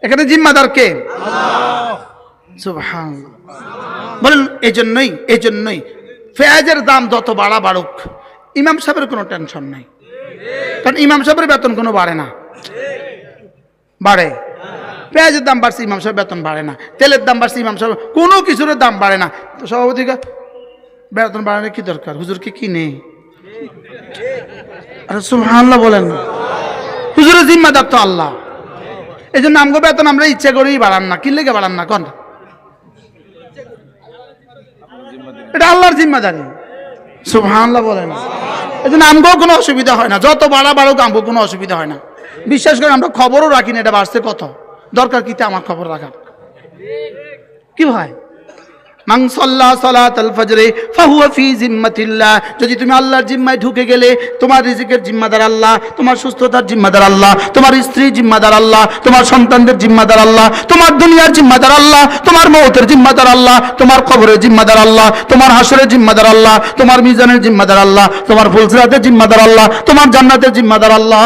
এখানে জিম্মাদার কে? সুবহানাল্লাহ বলেন। এই জন্যই পেঁয়াজের দাম যত বাড়ুক, ইমাম সাহেবের কোনো টেনশন নাই, কারণ ইমাম সাহেবের বেতন কোনো বাড়ে না। বাড়ে? পেঁয়াজের দাম বাড়ছে, ইমাম সাহেব বেতন বাড়ে না। তেলের দাম বাড়ছে, ইমাম সাহেব কোনো কিছুর দাম বাড়ে না। তো সভাপতি বেতন বাড়ানোর কি দরকার? হুজুরকে কি নেই? আরে সুবহানাল্লাহ বলেন। হুজুরের জিম্মাদার তো আল্লাহ। এই জন্য আমগো বেতন আমরা ইচ্ছা করেই বাড়ান না, কি লেগে বাড়ান না কোন? এটা আল্লাহর জিম্মাদারি, সুবহানাল্লাহ বলেন। এই জন্য আমগো কোনো অসুবিধা হয় না, যত বাড়া বাড়ুক আমগো কোনো অসুবিধা হয় না। বিশ্বাস করে আমরা খবরও রাখি না এটা বাড়ছে কত, দরকার কিতে আমার খবর রাখার, কি ভাই? মান সাল্লা সালাতাল ফজরে ফাহুয়া ফি জিম্মাতিল্লাহ। যদি তুমি আল্লাহর জিম্মায় ঢুকে গেলে, তোমার রিজিকের জিম্মাদার আল্লাহ, তোমার সুস্থতার জিম্মাদার আল্লাহ, তোমার স্ত্রীর জিম্মাদার আল্লাহ, তোমার সন্তানদের জিম্মাদার আল্লাহ, তোমার দুনিয়ার জিম্মাদার আল্লাহ, তোমার মওতের জিম্মাদার আল্লাহ, তোমার কবরের জিম্মাদার আল্লাহ, তোমার হাসরের জিম্মাদার আল্লাহ, তোমার মিজানের জিম্মাদার আল্লাহ, তোমার ফুলসিরাতের জিম্মাদার আল্লাহ, তোমার জান্নাতের জিম্মাদার আল্লাহ।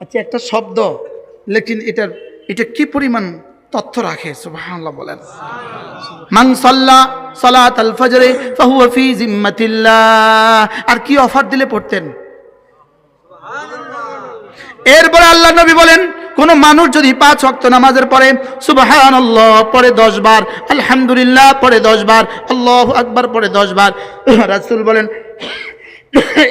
আচ্ছা, একটা শব্দ লেকিন এটা কি পরিমাণ তথ্য রাখে, সুবহানাল্লাহ বলেন। মান সাল্লা সালাতাল ফজরে ফাহুয়া ফি জিম্মাতিল্লাহ। আর কি অফার দিলে পড়তেন? এরপরে আল্লাহ নবী বলেন, কোন মানুষ যদি 5 ওয়াক্ত নামাজের পরে সুবহানাল্লাহ পড়ে 10 বার, আলহামদুলিল্লাহ পড়ে 10 বার, আল্লাহু আকবার পড়ে 10 বার, রাসূল বলেন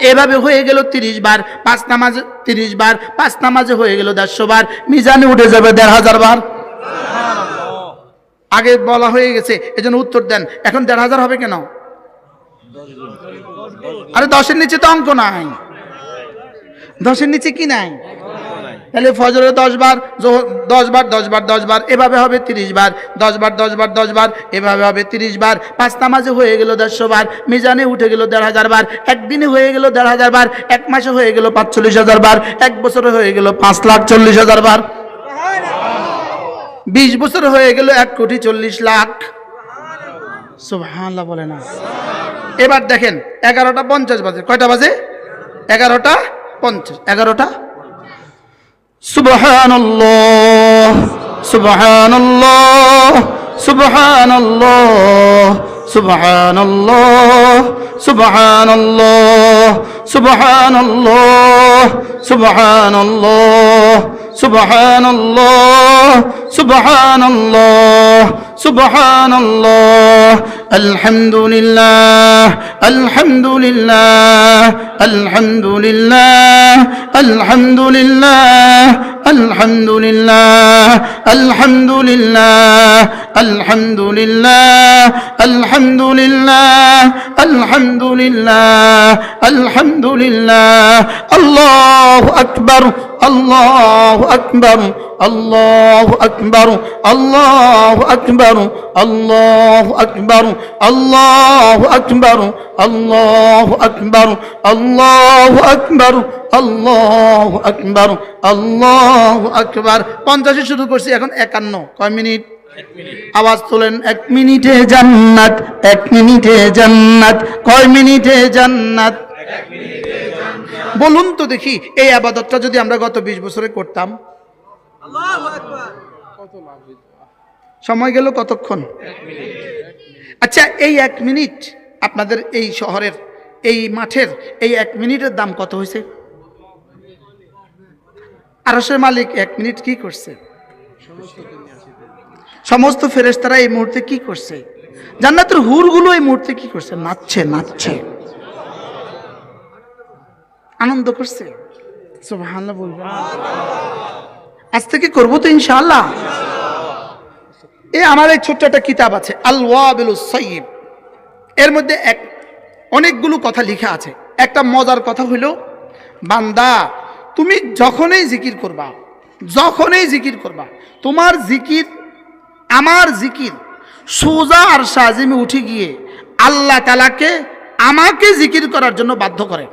এভাবে হয়ে গেল 30 বার, 5 নামাজে 30 বার, 5 নামাজে হয়ে গেল 150 বার, মিজানে উঠে যাবে 1500 বার। আগে বলা হয়ে গেছে, এজন্য উত্তর দেন, এখন 1500 হবে কেন? আরে 10-এর নিচে তো অঙ্ক নাই, 10-এর নিচে কি নাই? তাহলে ফজরে 10 বার, 10 বার 10 বার 10 বার, এভাবে হবে 30 বার, 10 বার 10 বার 10 বার, এভাবে হবে 30 বার। 5 নামাজে হয়ে গেল 150 বার, মিজানে উঠে গেল 1500 বার, একদিনে হয়ে গেল 1500 বার, এক মাসে হয়ে গেল 45,000 বার, এক বছরে হয়ে গেল 5,40,000 বার, 20 বছরে হয়ে গেল 1,40,00,000। সুবহানাল্লাহ বলে না। এবার দেখেন 11:50 বাজে, কয়টা বাজে? 11:50, 11টা। সুবহানাল্লাহ সুবহানাল্লাহ সুবহানাল্লাহ সুবহানাল্লাহ সুবহানাল্লাহ সুবহানাল্লাহ সুবহানাল্লাহ সুবহানাল্লাহ সুবহানাল্লাহ সুবহানাল্লাহ আলহামদুলিল্লাহ আলহামদুলিল্লাহ আলহামদুলিল্লাহ আলহামদুলিল্লাহ আলহামদুলিল্লাহ আলহামদুলিল্লাহ আলহামদুলিল্লাহ আলহামদুলিল্লাহ আলহামদুলিল্লাহ আলহামদুলিল্লাহ আল্লাহু আকবার আল্লাহু আকবার আল্লাহু আকবার আল্লাহু আকবার আল্লাহু আকবার আল্লাহু আকবার আল্লাহু আকবার আল্লাহু আকবার আল্লাহু আকবার আল্লাহু আকবার। 50 শুরু করছি, এখন 51। কয় মিনিট? আওয়াজ তোলেন। 1 মিনিটে জান্নাত, 1 মিনিটে জান্নাত, কয় মিনিটে জান্নাত? বলুন তো দেখি, এই ইবাদতটা যদি আমরা গত 20 বছরে করতাম, সময় গেল কতক্ষণ? আচ্ছা, এই 1 মিনিট আপনাদের এই শহরের এই মাঠের এই 1 মিনিটের দাম কত হয়েছে? আরশের মালিক 1 মিনিট কি করছে? সমস্ত ফেরেশতারা এই মুহূর্তে কি করছে? জান্নাতের হুরগুলো এই মুহূর্তে কি করছে? নাচছে, নাচছে, আনন্দ করছে। সুবহানাল্লাহ বলবেন। আজ থেকে করবো তো ইনশাআল্লাহ। আমার এই ছোট্ট একটা কিতাব আছে, আল ওয়াবিলুস সাইয়্যিব। এর মধ্যে অনেকগুলো কথা লেখা আছে। একটা মজার কথা হইল, বান্দা তুমি যখনই জিকির করবা, যখনই জিকির করবা, তোমার জিকির আমার জিকির সোজা আর সাজিমে উঠে গিয়ে আল্লাহ তাআলাকে আমাকে জিকির করার জন্য বাধ্য করে।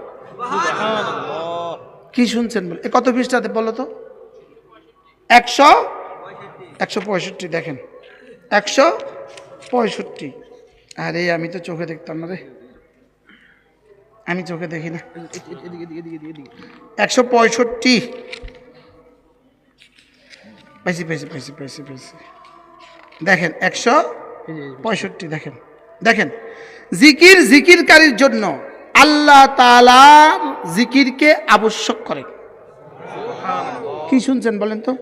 কি শুনছেন বলে? কত পৃষ্ঠাতে বলো তো? 165। দেখেন 165। আরে আমি তো চোখে দেখতাম না রে, আমি চোখে দেখি না। 165। পাইছি। দেখেন 165। দেখেন জিকিরকারীর জন্য আল্লাহ তাআলা জিকিরকে আবশ্যক করে। কি শুনছেন বলেন তো?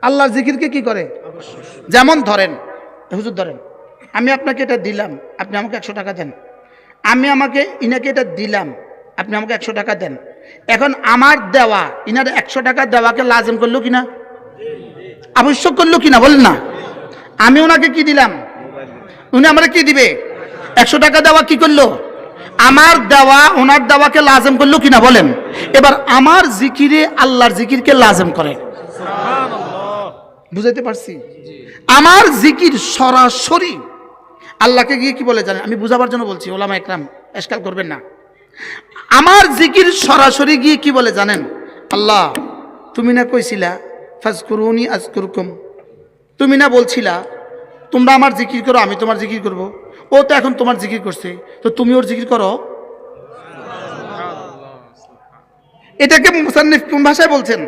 আল্লাহর জিকিরকে কি করে? যেমন ধরেন, হুজুর ধরেন, আমি আপনাকে এটা দিলাম, আপনি আমাকে 100 টাকা দেন। আমি ইনাকে এটা দিলাম, আপনি আমাকে 100 টাকা দেন। এখন আমার দেওয়া ইনার 100 টাকা দেওয়াকে লাজিম করলো কিনা, আবশ্যক করলো কিনা বলেন না। আমি ওনাকে কি দিলাম, উনি আমাকে কি দিবে, 100 টাকা দেওয়া কি করলো, আমার দেওয়া ওনার দেওয়াকে লাজিম করলো কিনা বলেন। এবার আমার জিকিরে আল্লাহর জিকিরকে লাজিম করে, বুঝাইতে পারছি? আমার জিকির সরাসরি আল্লাহকে গিয়ে কি বলে জানেন, আমি বুঝাবার জন্য বলছি, ওলামা একরাম এশকাল করবেন না। আমার জিকির সরাসরি গিয়ে কি বলে জানেন, আল্লাহ তুমি না কইছিলা ফাজকুরুনি আজকুরকুম, তুমি না বলছিলা তোমরা আমার জিকির করো আমি তোমার জিকির করব। ও তো এখন তোমার জিকির করছে, তো তুমি ওর জিকির করো। এটাকে মুসান্নিফ কোন ভাষায় বলছেন,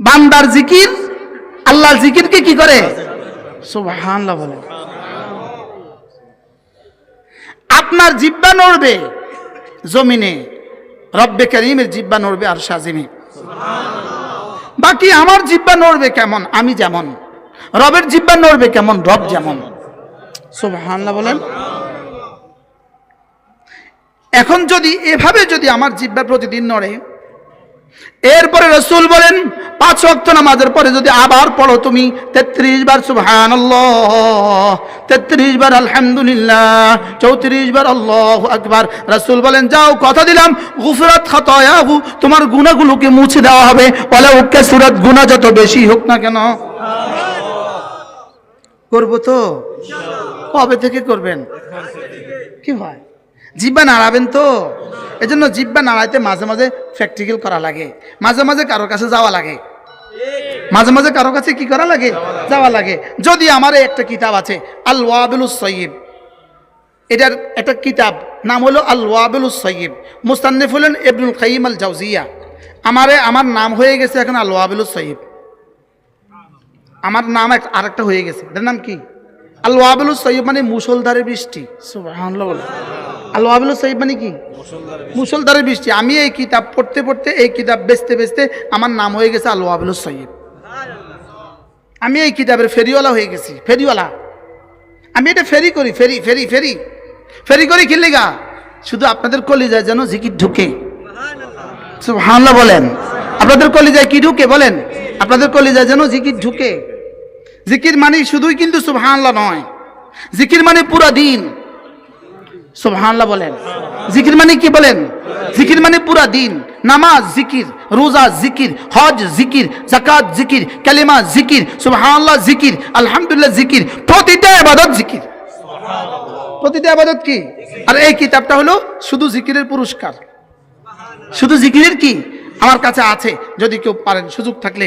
বান্দার জিকির আল্লাহর জিকিরকে কি করে, সুবহানাল্লাহ বলেন। আপনার জিহ্বা নড়বে জমিনে, রব্বে কারীমের জিহ্বা নড়বে আরশ আজিমে। বাকি আমার জিহ্বা নড়বে কেমন, আমি যেমন, রবের জিহ্বা নড়বে কেমন, রব যেমন। সুবহানাল্লাহ বলেন। এখন যদি এভাবে যদি আমার জিহ্বা প্রতিদিন নড়ে, এরপরে রাসূল বলেন 5 ওয়াক্ত নামাজের পরে যদি আবার পড়ো তুমি 33 বার সুবহানাল্লাহ, 33 বার আলহামদুলিল্লাহ, 34 বার আল্লাহু আকবার, রাসূল বলেন যাও কথা দিলাম গুফরাত খাতায়াহু, তোমার গুনাহগুলোকে মুছে দেওয়া হবে, ওয়ালাউ কাসুরাত, গুনাহ যত বেশি হোক না কেন। করব তো, কবে থেকে করবেন, কি হয় জিহ্বা নাড়াবেন তো। এজন্য জিহ্বা নাড়াইতে মাঝে মাঝে প্র্যাকটিক্যাল করা লাগে, মাঝে মাঝে কারোর কাছে যাওয়া লাগে, মাঝে মাঝে কারোর কাছে কি করা লাগে, যাওয়া লাগে। যদি আমার একটা কিতাব আছে আল ওয়াবিলুস সাইয়্যিব, এটার একটা কিতাব নাম হলো আল ওয়াবিলুস সাইয়্যিব, মুস্তান্নিফ হলেন ইবনুল কাইয়িম আল জাওজিয়া। আমার নাম হয়ে গেছে এখন আল ওয়াবিলুস সাইয়্যিব, আমার নাম আরেকটা হয়ে গেছে, এটার নাম কি আল ওয়াবিলুস সাইয়্যিব, মানে মুষলধারে বৃষ্টি। সুবহানাল্লাহ বলে। আল ওয়াবিলুস সাইয়্যিব মানে কি, মুষলধারে বৃষ্টি। আমি এই কিতাব পড়তে পড়তে, এই কিতাব বেচতে বেচতে আমার নাম হয়ে গেছে আল ওয়াবিলুস সাইয়্যিব। আমি এই কিতাবের ফেরিওয়ালা হয়ে গেছি, ফেরিওয়ালা। আমি এটা ফেরি করি, ফেরি ফেরি ফেরি ফেরি করি কি লিগা, শুধু আপনাদের কলিজায় যেন জিকির ঢুকে। সুবহানাল্লাহ বলেন। আপনাদের কলিজায় কি ঢুকে বলেন, আপনাদের কলিজায় যেন জিকির ঢুকে। জিকির মানে শুধুই কিন্তু সুবহানাল্লাহ নয়, জিকির মানে পুরা দিন। সুবহানাল্লাহ বলেন। জিকির মানে কি বলেন, জিকির মানে পুরা দিন। নামাজ জিকির, রোজা জিকির, হজ জিকির, যাকাত জিকির, কালিমা জিকির, সুবহানাল্লাহ জিকির, আলহামদুলিল্লাহ জিকির, প্রতিটা ইবাদত জিকির। প্রতিটা ইবাদত কি, আর এই কিতাবটা হলো শুধু জিকিরের পুরস্কার, শুধু জিকিরের কি আমার কাছে আছে। যদি কেউ পারেন, সুযোগ থাকলে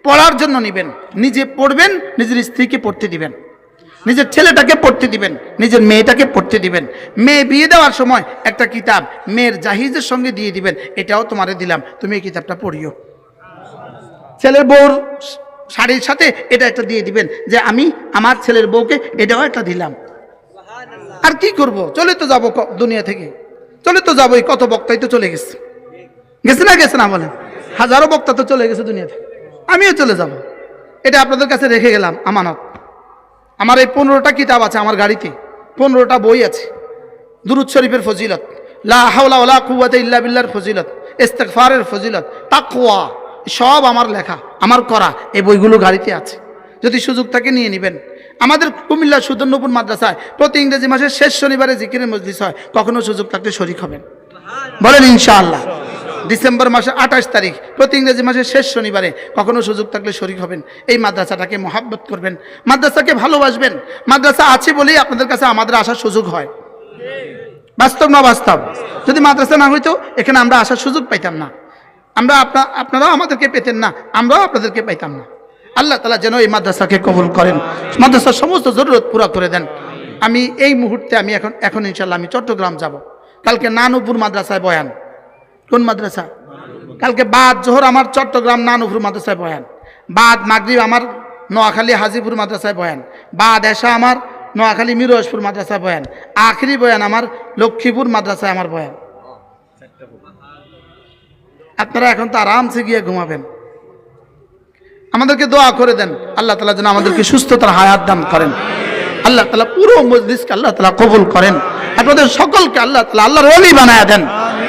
পড়ার জন্য নেবেন, নিজে পড়বেন, নিজের স্ত্রীকে পড়তে দিবেন, নিজের ছেলেটাকে পড়তে দিবেন, নিজের মেয়েটাকে পড়তে দিবেন। মেয়ে বিয়ে দেওয়ার সময় একটা কিতাব মেয়ের জাহিজের সঙ্গে দিয়ে দিবেন, এটাও তোমারে দিলাম, তুমি এই কিতাবটা পড়িও। ছেলের বউর শাড়ির সাথে এটা একটা দিয়ে দিবেন, যে আমি আমার ছেলের বউকে এটাও একটা দিলাম। আর কি করব, চলে তো যাবো দুনিয়া থেকে, চলে তো যাবোই। কত বক্তাই তো চলে গেছে, গেছে না গেছে না বলেন, হাজারো বক্তা তো চলে গেছে দুনিয়া থেকে, আমিও চলে যাব। এটা আপনাদের কাছে রেখে গেলাম আমানত। আমার এই 15টা কিতাব আছে আমার গাড়িতে, 15টা বই আছে। দুরূদ শরীফের ফজিলত, লা হাওলা ওয়ালা কুওয়াতা ইল্লা বিল্লাহর ফজিলত, ইস্তিগফারের ফজিলত, তাকওয়া, সব আমার লেখা, আমার করা। এই বইগুলো গাড়িতে আছে, যদি সুযোগ থাকে নিয়ে নেবেন। আমাদের কুমিল্লা সুদর্ণপুর মাদ্রাসায় প্রতি ইংরেজি মাসের শেষ শনিবারে জিকিরের মজলিস হয়, কখনো সুযোগ থাকলে শরীক হবেন, বলেন ইনশাআল্লাহ। ডিসেম্বর মাসের 28 তারিখ প্রতি ইংরেজি মাসের শেষ শনিবারে, কখনো সুযোগ থাকলে শরীক হবেন। এই মাদ্রাসাটাকে মহাব্বত করবেন, মাদ্রাসাকে ভালোবাসবেন। মাদ্রাসা আছে বলেই আপনাদের কাছে আমাদের আসার সুযোগ হয়, বাস্তব না বাস্তব। যদি মাদ্রাসা না হইতো এখানে আমরা আসার সুযোগ পাইতাম না, আপনারাও আমাদেরকে পেতেন না, আমরাও আপনাদেরকে পাইতাম না। আল্লাহ তাআলা যেন এই মাদ্রাসাকে কবুল করেন, মাদ্রাসার সমস্ত জরুরত পুরা করে দেন। আমি এই মুহূর্তে আমি এখন ইনশাআল্লাহ আমি চট্টগ্রাম যাব। কালকে নানুপুর মাদ্রাসায় বয়ান। কোন মাদ্রাসা? কালকে বাদ জোহর আমার চট্টগ্রাম নানুপুর মাদ্রাসায় বয়ান, বাদ মাগরিব আমার নোয়াখালী হাজিপুর মাদ্রাসায় বয়ান, বাদ এশা আমার নোয়াখালী মিরজপুর মাদ্রাসায় বয়ান, আখরি বয়ান আমার লক্ষ্মীপুর মাদ্রাসায় আমার বয়ান। আপনারা এখন তো আরামসে গিয়ে ঘুমাবেন। আমাদেরকে দোয়া করে দেন, আল্লাহ তাআলা যেন আমাদেরকে সুস্থতার হায়াত দান করেন। আল্লাহ তাআলা পুরো মজলিসকে আল্লাহ তাআলা কবুল করেন। আপনাদের সকলকে আল্লাহ তাআলা আল্লাহর ওলি বানায়া দেন।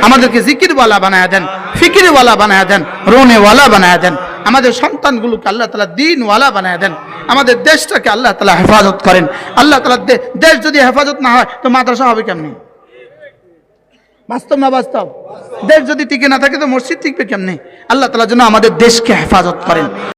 আমাদেরকে জিকিরওয়ালা বানায় দেন, ফিকিরওয়ালা বানায় দেন, রোনেওয়ালা বানায় দেন। আমাদের সন্তানগুলোকে আল্লাহ তাআলা দ্বীনওয়ালা বানায় দেন। আমাদের দেশটাকে আল্লাহ তাআলা হেফাজত করেন। আল্লাহ তাআলা দেশ যদি হেফাজত না হয় তো মাদ্রাসা হবে কেমনি? বাস্তব না বাস্তব? দেশ যদি টিকে না থাকে তো মসজিদ টিকবে কেমনি? আল্লাহ তাআলা যেন আমাদের দেশকে হেফাজত করেন।